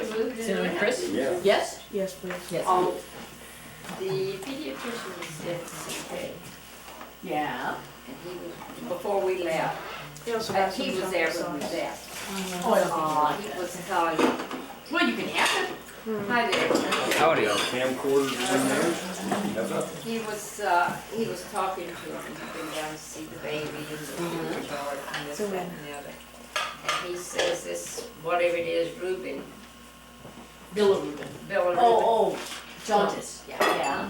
move it in? Chris? Yeah. Yes? Yes, please. Yes. The pediatrician was sick today, Yeah. and he was, before we left, Yeah, so he that's was there when we left. Oh, I don't think He you was calling, like it. Well, you can have it. hi there. Howdy. Camcorders in there? How's that? He was talking to him, and he'd been down to see the baby and the daughter and this, So that, and the other. And he says this, whatever it is, Reuben, Bilirubin. Bill and Reuben. Oh, jaundice. Yeah. Yeah.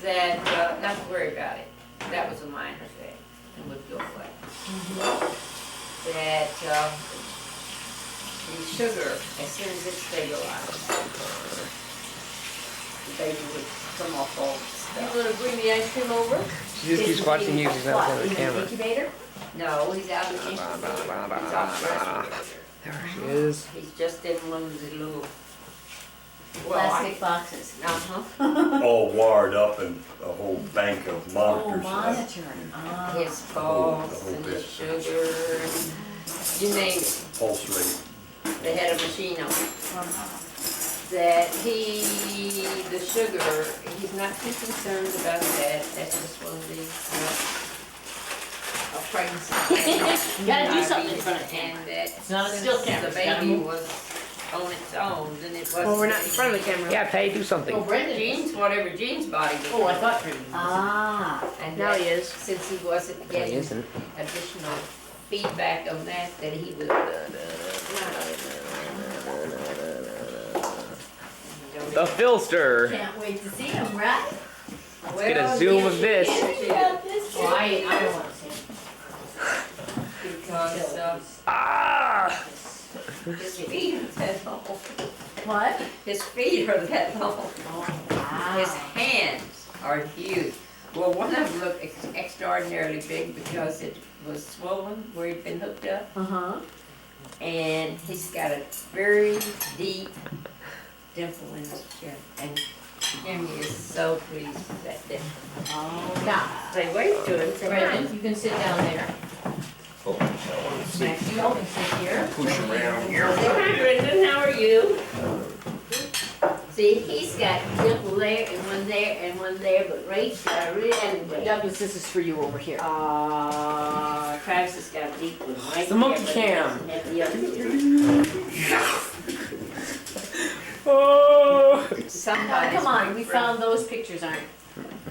That, not to worry about it, that was a minor thing, and would go away. That, the sugar, as soon as it stabilized, the baby would come off all the You stuff. wanna bring the ice cream over? She just keeps watching you, she's not What, on the in camera. incubator? No, he's out in the incubator, he's off the respirator. There she is. He's just in one of the little. Plastic boxes. Uh-huh. All wired up in a whole bank of Oh, monitors. monitoring. Ah. His pulse whole and bit. his sugar and you name it. Pulse rate. They had a machine on it. That the sugar, he's not too concerned about that. That's just one of these, a pregnancy. You gotta do something in front of And camera. that It's not a since still camera, the it's gotta baby move. was on its own, then it wasn't. Well, we're not in front of the camera. Yeah, Patty, do Oh, something. Brendan. Jean's, whatever Jean's body was. Oh, I thought Brendan. Ah. And Now that he is. Since he wasn't No, he getting isn't. additional feedback on that he was. The Philster. Can't wait to see him, right? Let's get a zoom of this. Well, I don't wanna see him. Because, Ah! his feet are that long. What? His feet are that long. Oh, wow. His hands are huge. Well, one of them looked extraordinarily big because it was swollen where he'd been hooked up. Uh-huh. And he's got a very deep dimple in his chin. And Jimmy is so pleased with that dimple. Oh, now, Say, wait to him, say, Brendan, you can sit down there. Oh, I want to see. Max, you all can sit here. Push around here. hi, Brendan, how are you? See, he's got dimple there and one there, but Ray's got a really. Douglas, this is for you over here. Travis has got a deep one right The monkey there, cam. but he doesn't have the other two. Oh! Somebody's Come on, we big found those pictures, aren't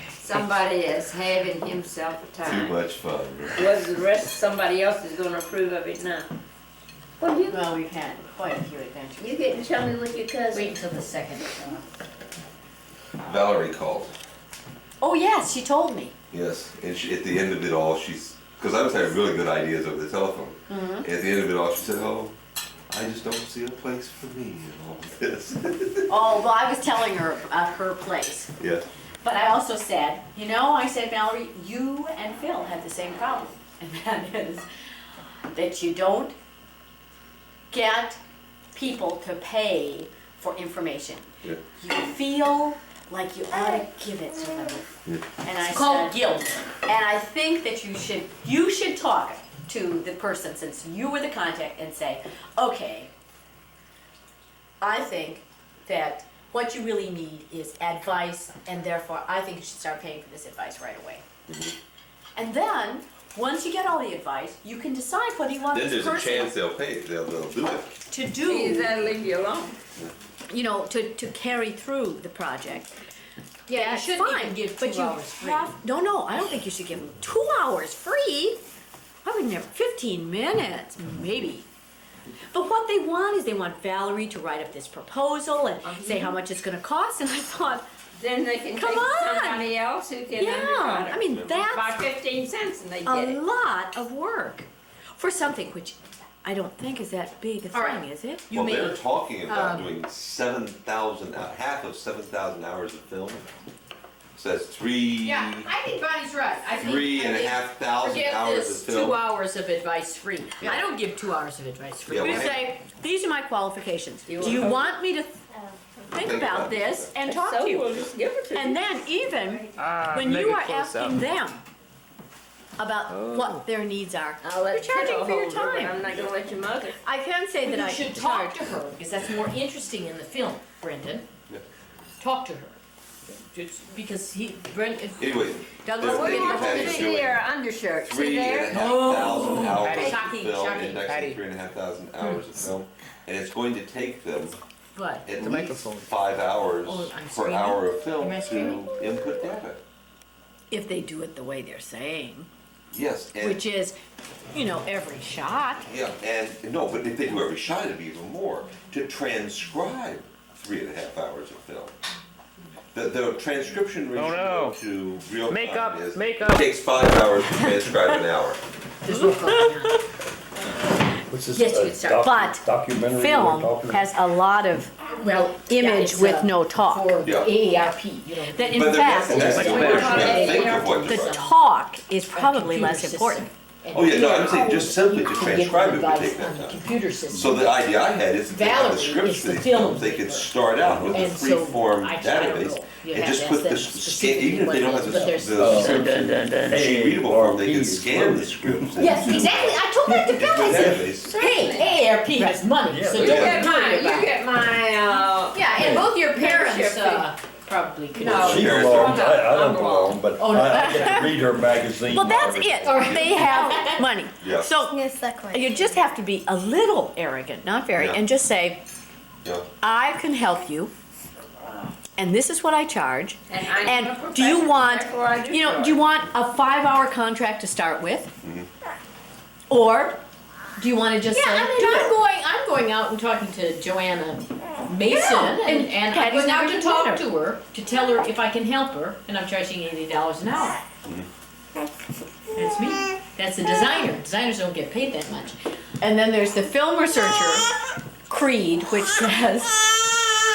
Somebody is having himself a Too time. much fun. Whether the rest, somebody else is gonna approve of it now. Well, you, Well, we've had quite a few adventures. you get to tell me with your cousin. Wait until the second. Valerie called. Oh, yes, she told me. Yes, and she, at the end of it all, she's because I was having really good ideas over the telephone. Mm-hmm. And at the end of it all, she said, "Oh, I just don't see a place for me in all of this." Oh, well, I was telling her about her place. Yeah. But I also said, you know, I said, Valerie, you and Phil have the same problem. And that is that you don't get people to pay for information. Yeah. You feel like you ought to give it to them. Yeah. And I It's called said, guilt. and I think that you should talk to the person, since you were the contact, and say, okay, I think that what you really need is advice, and therefore I think you should start paying for this advice right away. And then, once you get all the advice, you can decide whether you want Then this there's a person chance they'll pay it. They'll do it. to Please, do, that'll leave you alone. you know, to carry through the project. Yeah, you That's shouldn't fine, even give but 2 you hours free. No, I don't think you should give them 2 hours free. I would never, 15 minutes, maybe. But what they want is they want Valerie to write up this proposal and say how much it's gonna cost, and I thought, Then they can Come take on. somebody else who can yeah, undercut it. I mean, By that's 15 cents and they get a it. lot of work for something which I don't think is that big a All right. thing, is it? You well, they're may, talking about doing 7,000, half of 7,000 hours of film. So that's yeah, I think Bonnie's right. I think. 3,500 Forget hours of this film. 2 hours of advice free. Yeah. I don't give 2 hours of advice free. Yeah, We well, say, These are my qualifications. You Do you want- want me to think about this and talk So to you? we'll just give it to And you. then even Ah, when make you it are close up. asking them, about Oh. what their needs are. I'll let You're charging Kiddo for your hold her, but time. I'm not gonna let your mother. I can say that You I should charge. talk to her, because that's more interesting in the film, Brendan. Yeah. Talk to her. Because Brendan, Anyway, Douglas, this what do lady you Patty want is to See doing her undershirt, see 3,500 there? hours of Shocking, film, shocking. indexing Patty. 3,500 hours of film, and it's going to take them what? at The least microphone. 5 hours Oh, I'm per screaming? hour of film Am I to screaming? input data. If they do it the way they're saying, Yes, and which is, every shot. yeah, and no, but if they do every shot, it'd be even more. To transcribe 3.5 hours of film. The transcription ratio no. to real time Makeup, is makeup. it takes 5 hours to transcribe an hour. There's no problem. What's this? Yes, you can start. But Documentary we're film talking about? has a lot of Well, image it's, with no talk. For Yeah. AARP, That in But fact, that's much the way better. we're trying to think of what the to write. talk is probably computer less system. important. Oh, yeah, no, I'm saying just simply to You can get transcribe it would advice take that on the time. Computer system. So the idea I had is if they have the Valerie scripts is for the these film films, they could maker. start out with a And so, free-form I don't database know. You and have just to put ask the them scan, specifically even if they don't what have it is, but there's- the Dun, dun, dun, dun. machine readable form, they can AARP scan the is scripts. and Yes, exactly, I told that to into Bill, a I said, database. hey, AARP has money, so Yeah. You don't get worry my, about you it. get my, Yeah, and both your parents, Membership probably could. No. She Sure. belongs, I I'm don't wrong. belong, but Oh, no. I get to read her magazine. Well, that's and it. everything. They have money. Yeah. So you just have to be a little arrogant, not very, Yeah. and just say, Yeah. I can help you, and this is what I charge. And I'm a And professional, do you want, therefore I do do you charge. want a 5-hour contract to start with? Mm-hmm. Or do you want to just Yeah, say, I mean, do it? I'm going out and talking to Joanna Mason, and I'm Patty's going out never to been talk there. to her, to tell her if I can help her, and I'm charging $80 an hour. That's me, that's the designer, designers don't get paid that much. And then there's the film researcher creed, which says,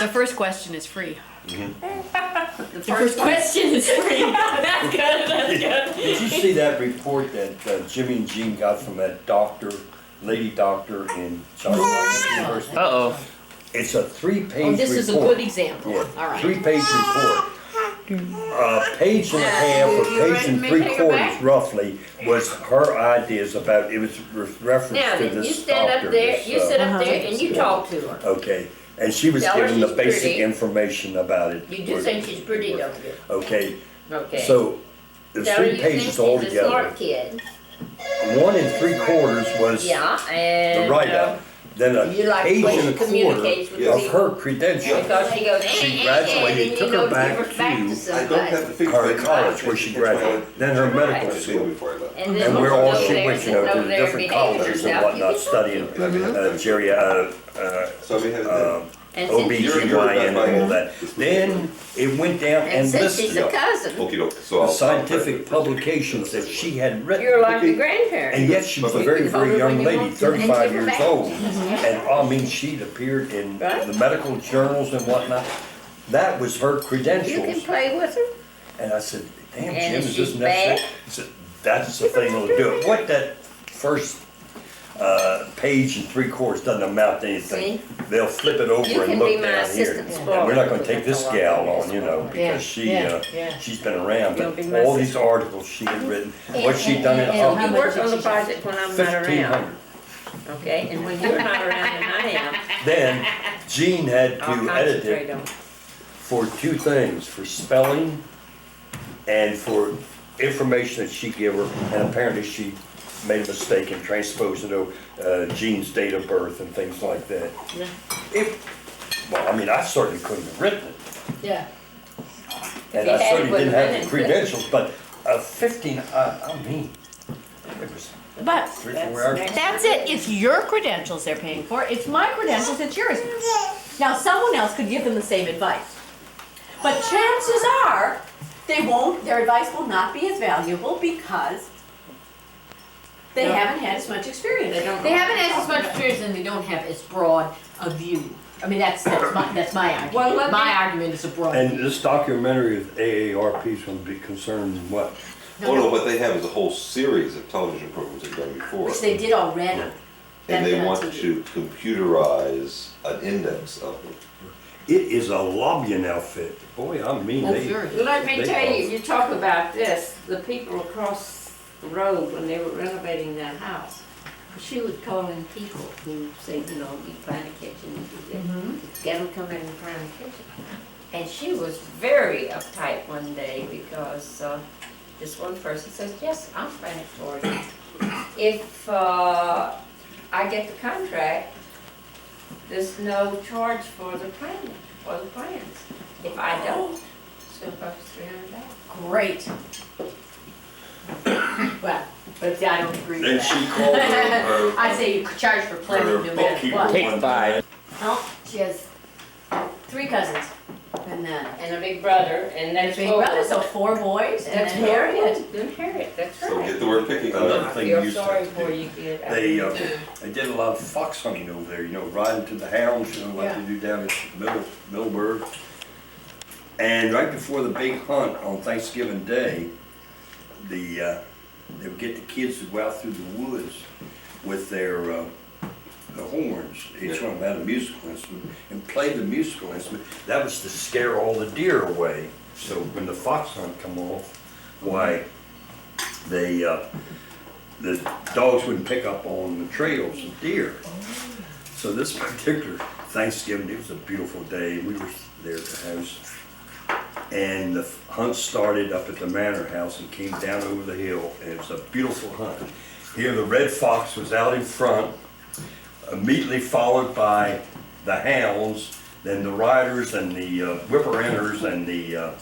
the first question is free. The first question is free, that's good, that's good. Did you see that report that Jimmy and Jean got from that doctor, lady doctor in Johns Hopkins University? Uh-oh. It's a 3-page report. Oh, this is a good example, Yeah, all right. 3-page report. A page and a half, or You page and ready for me to take her 3/4 back? roughly was her ideas about, it was reference Now, to then, you this stand doctor. up there, this, you sit up Uh-huh. there and you talk to her. Okay, and she was Tell her giving the she's basic pretty. information about it. You do think she's pretty, don't you? Okay, Okay. so there's Tell her 3 you think pages she's a altogether. smart kid. 1 3/4 was Yeah, the and. write-up, then a you like the page way and she a communicates with quarter of people. her credentials. Because she goes, She and graduated, you took know her to back give her back to- to I somebody. don't have the figure. Her college where she graduated, then her medical Right. school. Before I left. And then And when where you all go she there went, and you know, sit to over there and different behave colleges and yourself, you whatnot, can studying talk to her. So we have And since she's- OBGYN and all that. Then it went down And and since she's listed a cousin, Okey doke, so the I'll. scientific publications that she had written. you're like a grandparent. And yet she was a But very, you can hold very her when young you lady, want to and 35 give her years back. old. And I mean, she'd appeared in Right. the medical journals and whatnot. That was her You can credentials. play with her. And I said, damn, And Jim, if is this she's necessary? bad? He said, that's the thing that'll do it. What that first page and 3/4 doesn't amount to anything. They'll flip it over You and can look be my down here. assistant And spoiler. we're not gonna take this gal on, you know, Yeah, because she, yeah, yeah. she's been around. You'll But be my all these articles she had written, what she done in And how you much work did on the she project when I'm not around, 1,500. okay? And when you're not around and I am, Then Jean had I'll to edit concentrate it on. for 2 things, for spelling and for information that she gave her, and apparently she made a mistake and transposed it over Jean's date of birth and things like that. Well, I mean, I certainly couldn't have written it, Yeah. and you I had it, certainly wouldn't didn't have have the been. credentials, but 15, I mean, it was But 3-4 hours. that's it. It's your credentials they're paying for. It's my credentials, it's yours. Now, someone else could give them the same advice. But chances are, their advice will not be as valuable because they haven't had as much experience. They haven't had as much experience and they don't have as broad a view. I mean, that's my argument. Well, let me- My argument is a broad And view. this documentary of AARP is gonna be concerned in what? Oh, no, what they have is a whole series of television programs they've done before. Which they did already. And they That's want on TV. to computerize an index of them. It is a lobbying outfit. Boy, I mean, Oh, they. sure. Let me they tell are- you, you talk about this, the people across road when they were renovating that house. She would call in people who say, you know, you plan a kitchen, you do this, get them come in and plan a kitchen. And she was very uptight one day because this one person says, yes, I'll plan it for you. If I get the contract, there's no charge for the plans. If I don't, it's gonna cost $300. Great. Well, but I don't agree with Then that. she called her, I'd say you charge for her planning no matter bookkeeper what. Take one five. time. No, she has 3 cousins. And And a big brother, and their that's big brother, so 4 boys, and That's then Harriet. Then Harriet, that's So right. get the word picking on Another that. I thing feel you used to sorry have to for do. you, kid. I They, really do. They did a lot of fox hunting over there, you know, riding to the hounds, you know, like Yeah. they do down in Middleburg. And right before the big hunt on Thanksgiving Day, they would get the kids to go out through the woods with their horns. Each one of them had a musical instrument and play the musical instrument. That was to scare all the deer away. So when the fox hunt come off, why the dogs wouldn't pick up on the trails of deer. So this particular Thanksgiving, it was a beautiful day. We were there at the house. And the hunt started up at the manor house and came down over the hill. And it was a beautiful hunt. Here the red fox was out in front, immediately followed by the hounds, then the riders and the whipper-inners and the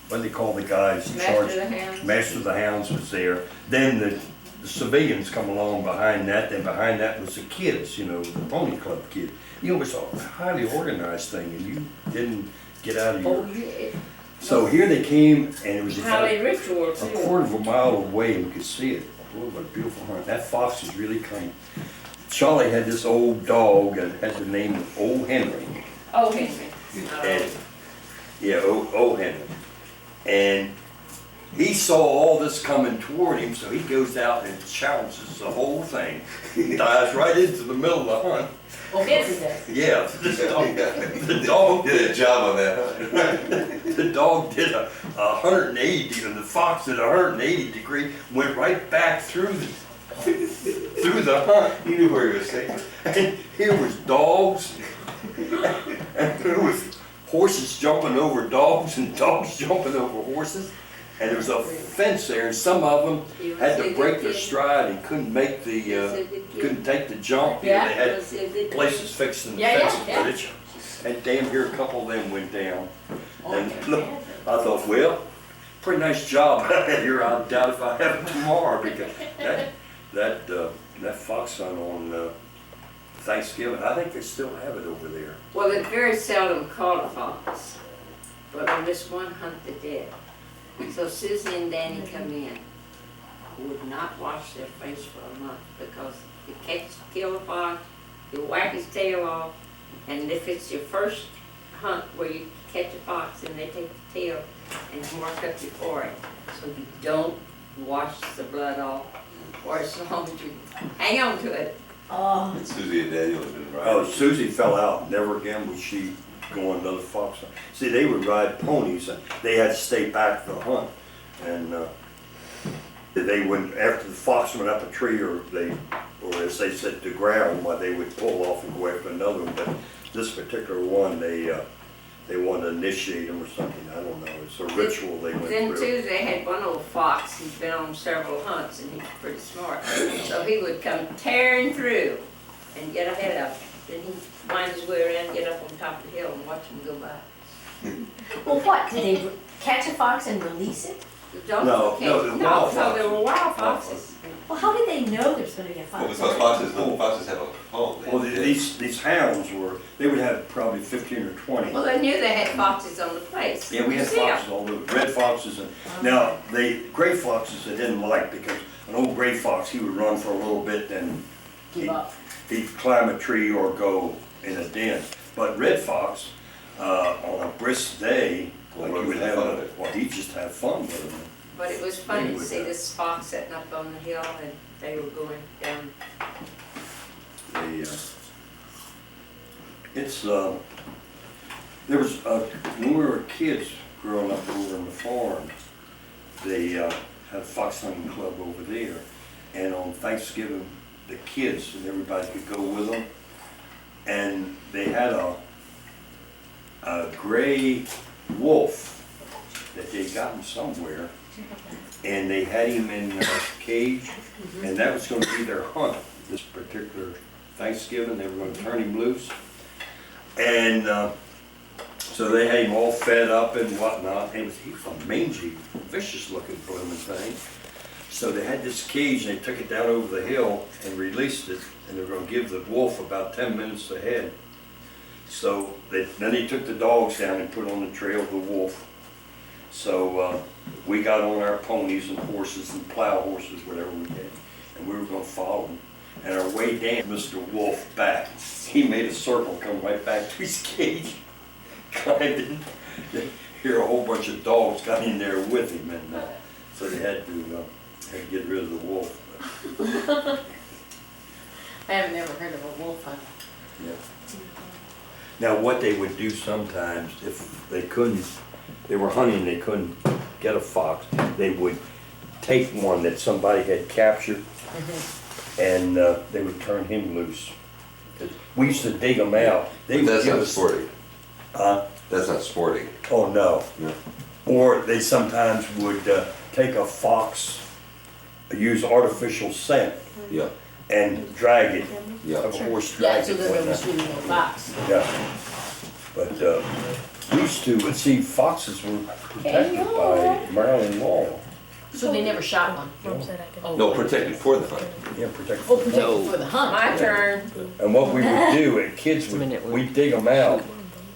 what do they call the guys in charge? Master of the Hounds. Master of the Hounds was there. Then the civilians come along behind that. Then behind that was the kids, you know, the pony club kid. You know, it was a highly organized thing, and you didn't get out of your. Oh, yeah. So here they came, and it was about Highly ritual a too. quarter of a mile away, and we could see it. Boy, what a beautiful hunt. That fox is really coming. Charlie had this old dog that had the name of Old Henry. Oh, Henry. And, yeah, old Henry. And he saw all this coming toward him, so he goes out and challenges the whole thing. He dives right into the middle of the hunt. Well, Vince does. Yeah, the dog Did a job on that. The dog did a 180, and the fox did a 180 degree, went right back through the hunt. He knew where he was taking. And here was dogs, and there was horses jumping over dogs, and dogs jumping over horses. And there was a fence there, and some of them had to break their stride and couldn't make couldn't take the jump. You know, Yeah. they had places fixed in the Yeah, fence, yeah, but it, and damn near a couple of them went down. Oh, And yeah. look, I thought, well, pretty nice job I had here. I doubt if I have it tomorrow, because that fox hunt on Thanksgiving, I think they still have it over there. Well, it very seldom caught a fox, but on this one hunt they did. So Susie and Danny come in, would not wash their face for a month because you kill a fox, you whack his tail off, and if it's your first hunt where you catch a fox and they take the tail and mark up your forehead, so you don't wash the blood off for as long as you hang on to it. Oh, Susie and Daniel have been Oh, riding. Susie fell out. Never again would she go on another fox hunt. See, they would ride ponies, and they had to stay back for the hunt. And they wouldn't, after the fox went up a tree, or as they said, the ground, why they would pull off and go after another one. But this particular one, they wanted to initiate them or something. I don't know. It's a ritual they went Then through. too, they had one old fox, he's been on several hunts and he's pretty smart. So he would come tearing through and get ahead of them. Then he'd wind his way around, get up on top of the hill and watch them go by. well, what, did they catch a fox and release it? The dogs No, came- no, the wild no, they foxes. were wild foxes. Well, how did they know there's gonna be a Well, fox? because foxes have a home. Well, these hounds they would have probably 15 or 20. Well, they knew they had foxes on the place. Yeah, we had You see 'em. foxes all over, red foxes, and now gray foxes they didn't like, because an old gray fox, he would run for a little bit, then Give up. he'd climb a tree or go in a den. But red fox, on a brisk day, like you would have, he'd just have fun with them. But it was funny to Anyway, see this fox sitting up on the hill and they were going down. There was, when we were kids growing up over on the farm, had a fox hunting club over there. And on Thanksgiving, the kids and everybody could go with them. And they had a gray wolf that they'd gotten somewhere. And they had him in a cage, and that was gonna be their hunt this particular Thanksgiving. They were gonna turn him loose. And so they had him all fed up and whatnot. And he was a mangy, vicious looking blooming thing. So they had this cage and they took it down over the hill and released it. And they were gonna give the wolf about 10 minutes ahead. So then they took the dogs down and put on the trail of the wolf. So we got on our ponies and horses and plow horses, whatever we had, and we were gonna follow him. And our way down, Mr. Wolf back, he made a circle, come right back to his cage, climbed in. Here a whole bunch of dogs got in there with him, and so they had to get rid of the wolf. I haven't ever heard of a wolf hunt. Yeah. Now, what they would do sometimes, if they couldn't, they were hunting, they couldn't get a fox, they would take one that somebody had captured, and they would turn him loose. We used to dig them out. They would That's give not us- sporting. That's not sporting. Oh, no. No. Or they sometimes would take a fox, use artificial scent, Yeah, and drag it, yeah. have a horse Yeah, drag so it. there whatnot. was really no fox. Yeah, but we used to, but see, foxes were protected by Maryland law. So they never shot one? Oh, No, protected for the hunt. Yeah, protected. Oh, protected for the hunt. My turn. And what we would do, and kids would, minute, we'd dig them out,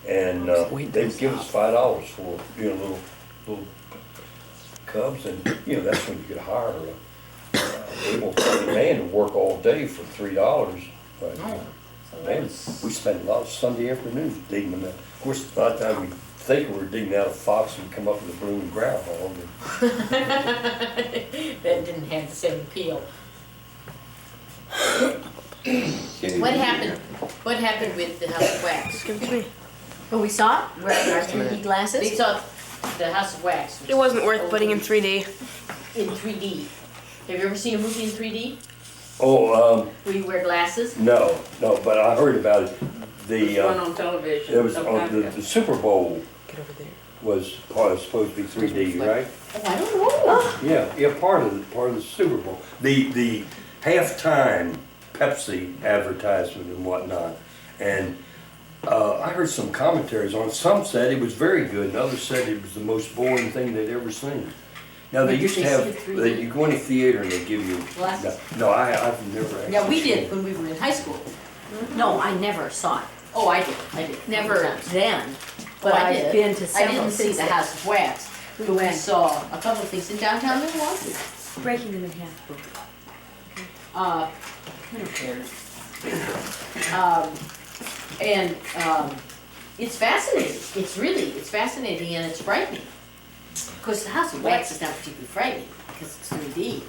and they'd give us $5 for, little cubs, and, that's when you could hire a able-bodied man to work all day for $3. But, man, we spent a lot of Sunday afternoons digging them out. Of course, a lot of times we think we were digging out a fox and come up with a blooming groundhog. That didn't have the same appeal. What happened with the House of Wax? Oh, we saw it? Wearing our 3D glasses? They saw the House of Wax. It wasn't worth putting in 3D. In 3D. Have you ever seen a movie in 3D? Oh, Where you wear glasses? no, but I heard about it. There's one on television. It was the Super Bowl Get over there. was supposed to be 3D, right? Oh, I don't know. Yeah, part of the Super Bowl. The halftime Pepsi advertisement and whatnot, and I heard some commentaries on it. Some said it was very good, and others said it was the most boring thing they'd ever seen. Now they Did used to they have, see it 3D? you go in a theater and they give you. Glasses? No, I've never actually. Yeah, we seen did it. when we were in high school. No, I never saw it. Oh, I did. Never then, Oh, but I I've did. been to I several didn't see since the then. House of Wax, but we saw a couple of things in downtown Milwaukee. Breaking them in half. I don't care. It's fascinating. It's fascinating and it's frightening. Of course, the House of Wax is not particularly frightening because it's 3D.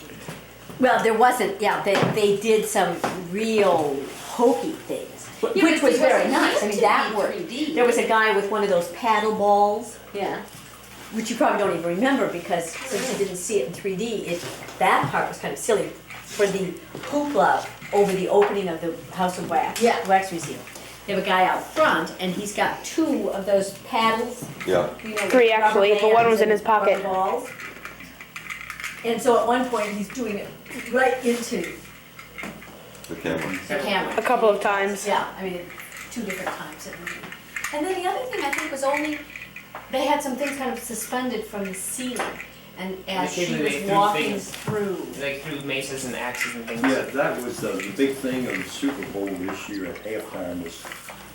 Well, there wasn't, they did some real hokey things, Yeah, which but was it very wasn't nice. I meant mean, to that be worked. 3D. There was a guy with one of those paddle balls, Yeah. which you probably don't even remember because since you didn't see it in 3D, that part was kind of silly. For the hoopla over the opening of the House of Wax, Yeah. Wax Museum. They have a guy out front and he's got 2 of those paddles. Yeah. With 3 rubber actually, but one was in bands his pocket. and rubber balls. And so at one point, he's doing it right into The camera. the camera. A couple of times. Yeah, I mean, 2 different times. And then the other thing I think was only, they had some things kind of suspended from the ceiling. And as she Occasionally was they threw walking things. through, Like through maces and axes and things. Yeah, that was the big thing of the Super Bowl this year at halftime was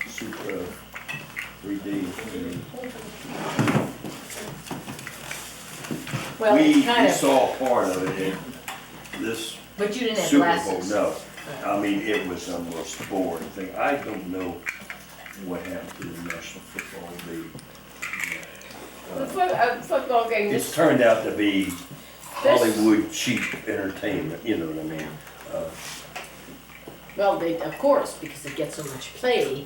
Super 3D. Well, We it's kind of, saw part of it in this but you didn't have Super Bowl, glasses. no. I mean, it was the most boring thing. I don't know what happened to the National Football League. The football game, It's turned out to be Hollywood cheap entertainment, you know what I mean? Well, they, of course, because it gets so much play,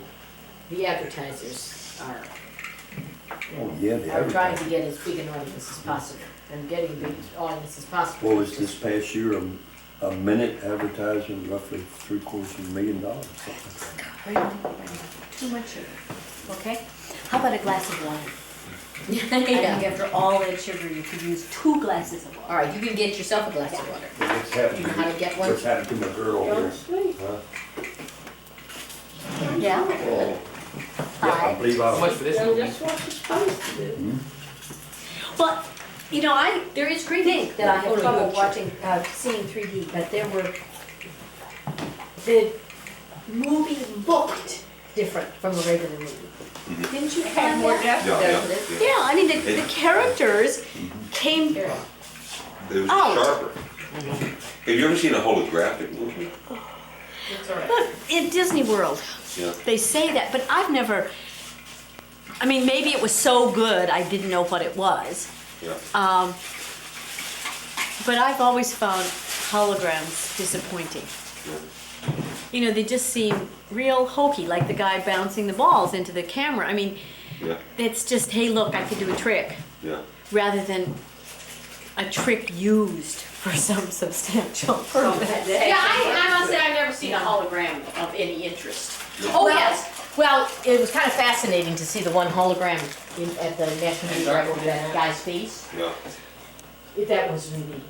the advertisers are Oh, yeah, the I'm trying to advertising. get as big an audience as possible, and getting a big audience as possible. What was this past year, a minute advertising roughly $750,000, something like that. Too much sugar, okay? How about a glass of water? I think Yeah. after all that sugar, you could use 2 glasses of All water. right, you can get yourself a glass of water. What's happened You know how to get one? What's happened to my girl Go here? to sleep. Huh? Yeah? Oh, yeah, I believe So much I, for this So movie. that's what you're supposed to do. But, you know, there is great thing that I have Totally trouble good. watching, seeing 3D, but the movie looked different from a regular movie. Didn't you It had find more that? depth, Yeah, doesn't it? yeah. Yeah, I mean, the characters came, It was Out. sharper. Have you ever seen a holographic movie? It's all right. but in Disney World, Yeah. they say that, but I've never, I mean, maybe it was so good, I didn't know what it was. Yeah. But I've always found holograms disappointing. Yeah. You know, they just seem real hokey, like the guy bouncing the balls into the camera. I mean, Yeah. it's just, hey, look, I can do a trick, Yeah. rather than a trick used for some substantial purpose. Yeah, I must say, I've never seen a hologram of any interest. Oh, yes, well, it was kind of fascinating to see the one hologram at the National Geographic with that guy's face. Yeah. That was really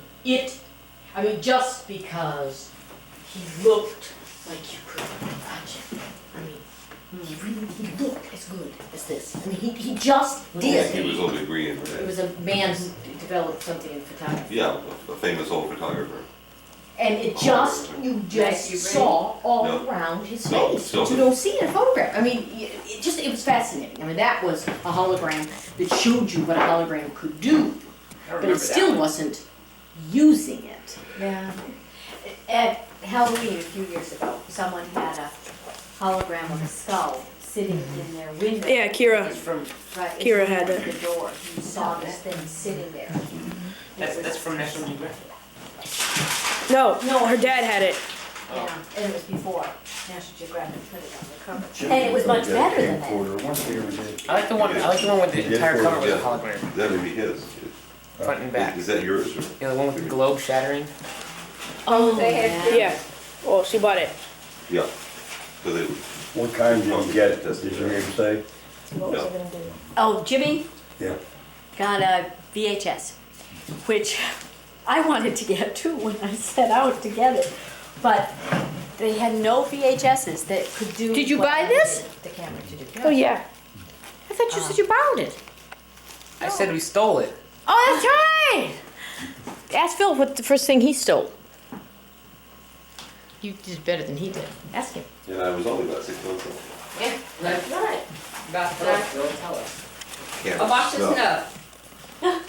I mean, just because he looked like you could watch him. I mean, he looked as good as this. I mean, he just did. He was a degree in It that. was a man who developed something in photography. Yeah, a famous old photographer. And it just, you just saw all No. around his No, face, still that you don't see in a photograph. I mean, it was fascinating. I mean, that was a hologram that showed you what a hologram could do, but it still wasn't using it. Yeah. At Halloween a few years ago, someone had a hologram of a skull sitting in their window. Yeah, Kira. It's from, Right, Kira it's had at it. the door. You saw this thing sitting there. That's from National Geographic. No, No. her dad had it. Yeah, and it was before National Geographic put it on the cover. Jim And it was much did a better than that. camcorder. I wonder if he ever did. I like the one with the He did entire for- cover with yeah. a hologram, That would be his. front and back. Is that yours or? Yeah, the one with the globe shattering. Oh, They had- Yeah. Well, she bought it. Yeah. Cause it, What kind did you get, did you hear him say? no. Oh, Jimmy Yeah. got a VHS, which I wanted to get too when I set out to get it. But they had no VHSs that could do. Did you what buy I this? needed the camera to do. Oh, yeah. I thought you said you borrowed it. I said we stole it. Oh, that's right. Ask Phil what the first thing he stole. You did better than he did. Ask him. And I was only about 6 months old. Yeah, that's right. About that. Tell us. Can't I watched the smell. snow.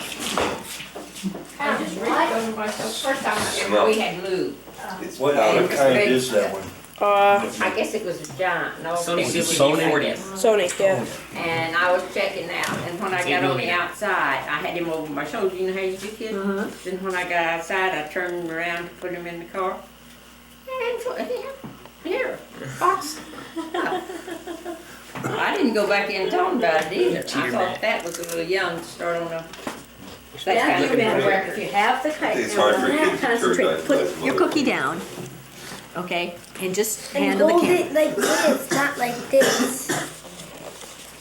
I just reached over myself, first time I ever, we had lube. It's What powder. kind is that one? I guess it was a giant, no. Sony it was Sony? I guess. Sony, yeah. And I was checking out, and when I got on the outside, I had him over my shoulder, you know how you do, kid? Then when I got outside, I turned him around to put him in the car. And here, box. I didn't go back in and tell him about it either. I thought that was a little young to start on a, that Yeah, kind you of remember, record. if you have the kite, It's hard for kids to concentrate, turn put guys' your mother. cookie down, okay, and just And handle the hold camera. it like this, not like this.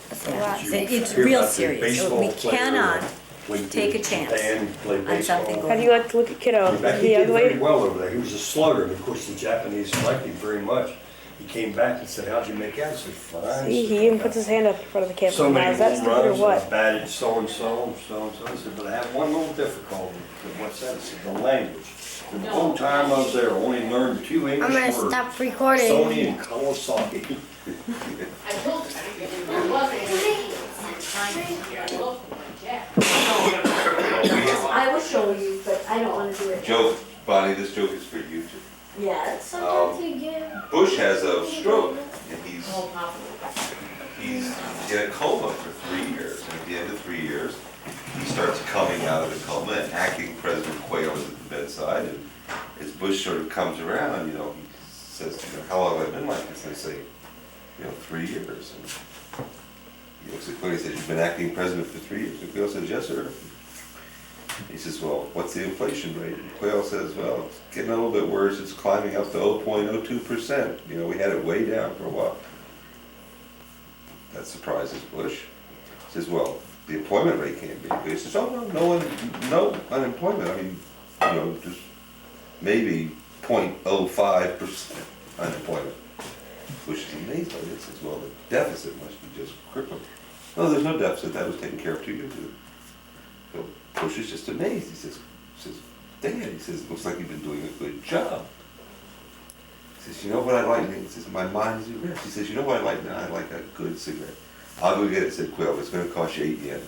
That's a lot. It's Hear real about the serious. baseball We player cannot when take a in chance Japan, he played on something baseball. How do you like to look at Kiddo? He He did very ugly? well over there. He was a slugger, and of course the Japanese liked him very much. He came back and said, "How'd you make out?" I said, "Fine." See, he even puts his hand up in front of the camera. So Now, many is that home stupid or runs, and I what? batted so-and-so, and so-and-so. I said, "But I have one little difficulty." I said, "What's that?" I said, "The language." The whole time I was there, I only learned 2 English I'm words. gonna stop recording. Sony and Kawasaki. I told you, there wasn't I will show you, but I don't wanna do it. Joke, Bonnie, this joke is for you too. Yeah. Sometimes you get. Bush has a stroke and he's in a coma for 3 years. And at the end of 3 years, he starts coming out of the coma and acting President Quayle is at the bedside. And as Bush sort of comes around, you know, he says, you know, "How long have I been like this?" And they say, you know, 3 years. And He looks at Quayle, he says, you've been acting president for 3 years. And Quayle says, yes, sir. He says, well, what's the inflation rate? And Quayle says, well, it's getting a little bit worse. It's climbing up to 0.02%. You know, we had it way down for a while. That surprises Bush. He says, well, the employment rate can't be good. He says, oh, no unemployment. I mean, you know, just maybe 0.05% unemployment. Bush is amazed by this. He says, well, the deficit must be just crippling. No, there's no deficit. That was taken care of 2 years ago. So Bush is just amazed. He says, Dad, he says, it looks like you've been doing a good job. He says, you know what I like? He says, my mind is at rest. He says, you know what I like now? I like a good cigarette. I'll go get it, said Quayle. It's going to cost you 8 yen.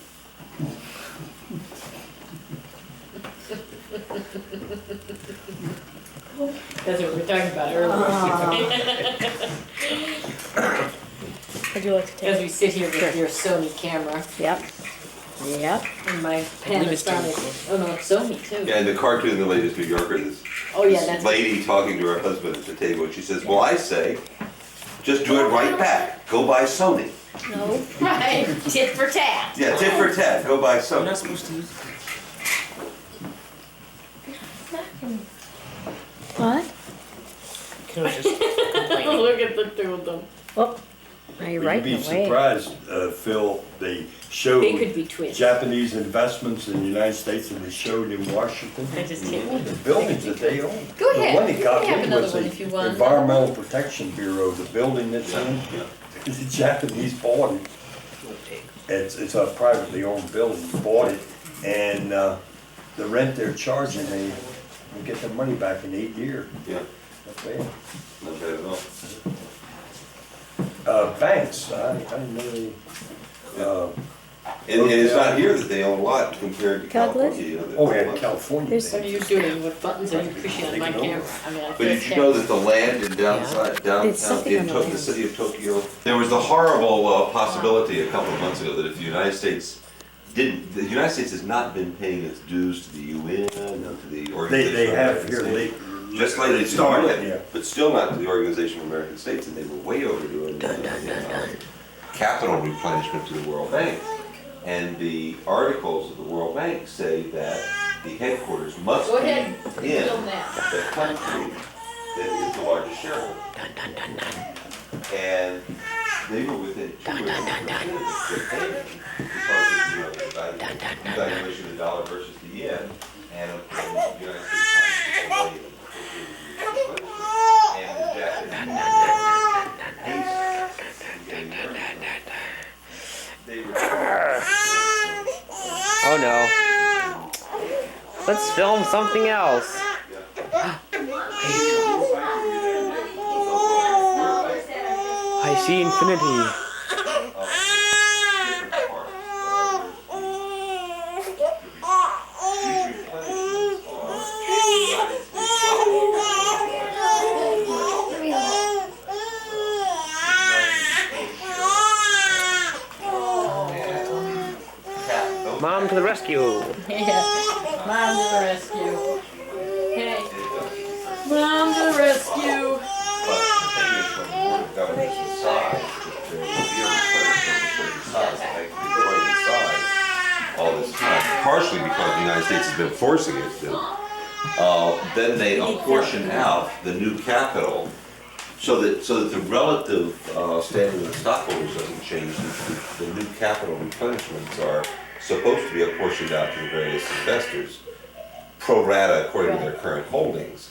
That's what we were talking about earlier. Would you like to take? As we sit here with your Sony camera Yep. Yep. and my Panasonic. Oh no, it's Sony too. Yeah, and the cartoon in the latest New Yorker, this Oh yeah, this that's. lady talking to her husband at the table, and she says, well, I say, just do it right back. Go buy Sony. No. Right, tit for tat. Yeah, tit for tat. Go buy You're Sony. not supposed to use it. What? Kiddo's just complaining. Look at the two of them. Oh, now you're right You'd in be the way. surprised, Phil, they showed They could be twins. Japanese investments in the United States and they showed in Washington. I just can't. The buildings that they own. Go The ahead. one that You got can have me another was one if you the want. Environmental Protection Bureau, the building that's in, the Japanese bought it. It's a privately owned building, bought it, and the rent they're charging, they will get their money back in 8 years. Yeah, Not bad. not bad at all. Banks, I didn't know they, And it's not here that they own a lot compared to Calculus? California. You know, they oh own a yeah, lot. California. There's- What are you doing? What buttons are you pushing on my camera? I mean, But did you know that the land in downtown something on the the land. city of Tokyo, there was the horrible possibility a couple of months ago that if the United States has not been paying its dues to the UN, to the Organization They of have American here, States, they. just like they started, started, yeah. but still not to the Organization of American States, and they were way overdue capital replenishment to the World Bank. And the articles of the World Bank say that the headquarters must Go be ahead, in film that. the country that is the largest shareholder. And they were within 2 years of Japan because of the valuation of the dollar versus the yen, and of course, the United States Congress and the Japanese they were Oh no. Let's film something else. I see infinity. Mom to the rescue. Yeah, mom to the rescue. Hey, mom to the rescue. But the thing is, when the Board of Governors decides that there will be a replenishment of a certain size, and they can be growing in size all this time, partially because the United States has been forcing it to, then they apportion out the new capital so that the relative standing of the stockholders doesn't change. The new capital replenishments are supposed to be apportioned out to the various investors, pro rata according to their current holdings.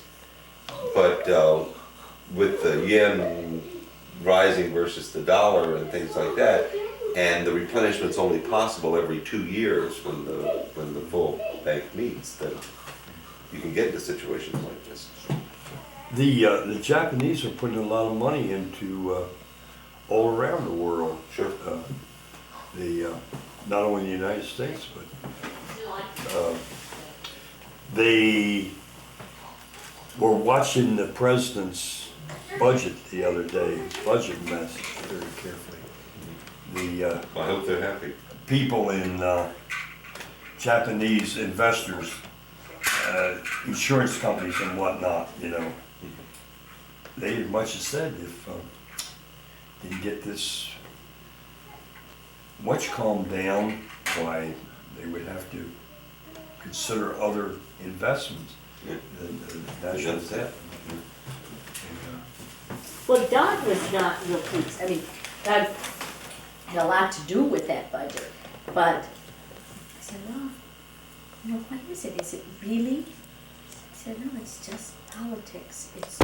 But with the yen rising versus the dollar and things like that, and the replenishment's only possible every 2 years when the full bank meets, then you can get into situations like this. The Japanese are putting a lot of money into all around the world. Sure. Not only the United States, but they were watching the president's budget the other day, his budget message very carefully. I hope they're happy. People in Japanese investors, insurance companies and whatnot, you know, they as much as said if they get this much calmed down, why they would have to consider other investments. Yeah. That's That's it. Well, Doug was not real pleased. I mean, Doug had a lot to do with that budget, but I said, well, what is it? Is it really? He said, no, it's just politics. It's